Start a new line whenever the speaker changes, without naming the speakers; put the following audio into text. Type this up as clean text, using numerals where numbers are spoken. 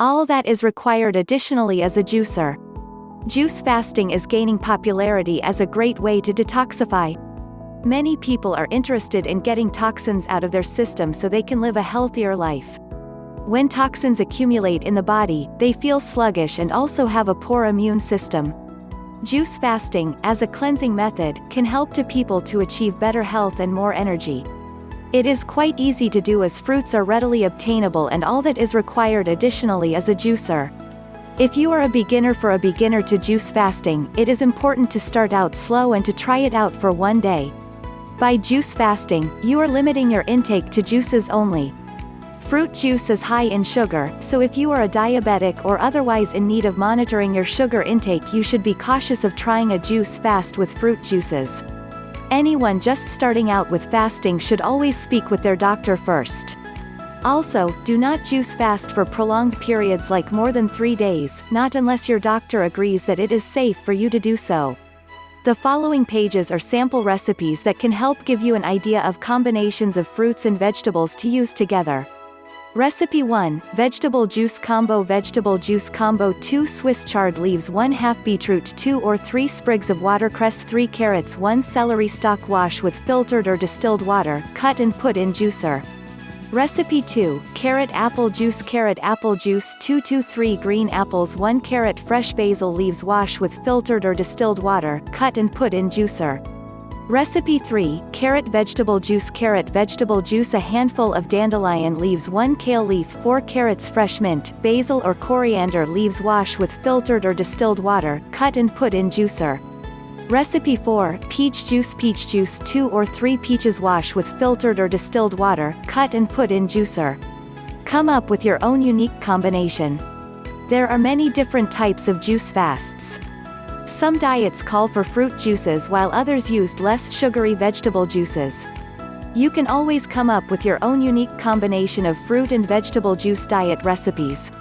All that is required additionally is a juicer. Juice fasting is gaining popularity as a great way to detoxify. Many people are interested in getting toxins out of their system so they can live a healthier life. When toxins accumulate in the body, they feel sluggish and also have a poor immune system. Juice fasting, as a cleansing method, can help people to achieve better health and more energy. It is quite easy to do as fruits are readily obtainable and all that is required additionally is a juicer. If you are a beginner to juice fasting, it is important to start out slow and to try it out for one day. By juice fasting, you are limiting your intake to juices only. Fruit juice is high in sugar, so if you are a diabetic or otherwise in need of monitoring your sugar intake, you should be cautious of trying a juice fast with fruit juices. Anyone just starting out with fasting should always speak with their doctor first. Also, do not juice fast for prolonged periods like more than 3 days, not unless your doctor agrees that it is safe for you to do so. The following pages are sample recipes that can help give you an idea of combinations of fruits and vegetables to use together. Recipe 1, Vegetable Juice Combo. Vegetable Juice Combo: 2 Swiss chard leaves, 1/2 beetroot, 2 or 3 sprigs of watercress, 3 carrots, 1 celery stalk. Wash with filtered or distilled water, cut and put in juicer. Recipe 2, Carrot Apple Juice. Carrot apple juice: 2 to 3 green apples, 1 carrot. Fresh basil leaves. Wash with filtered or distilled water, cut and put in juicer. Recipe 3, Carrot Vegetable Juice. Carrot vegetable juice: a handful of dandelion leaves, 1 kale leaf, 4 carrots. Fresh mint, basil or coriander leaves. Wash with filtered or distilled water, cut and put in juicer. Recipe 4, Peach Juice. Peach juice: 2 or 3 peaches. Wash with filtered or distilled water, cut and put in juicer. Come up with your own unique combination. There are many different types of juice fasts. Some diets call for fruit juices while others used less sugary vegetable juices. You can always come up with your own unique combination of fruit and vegetable juice diet recipes.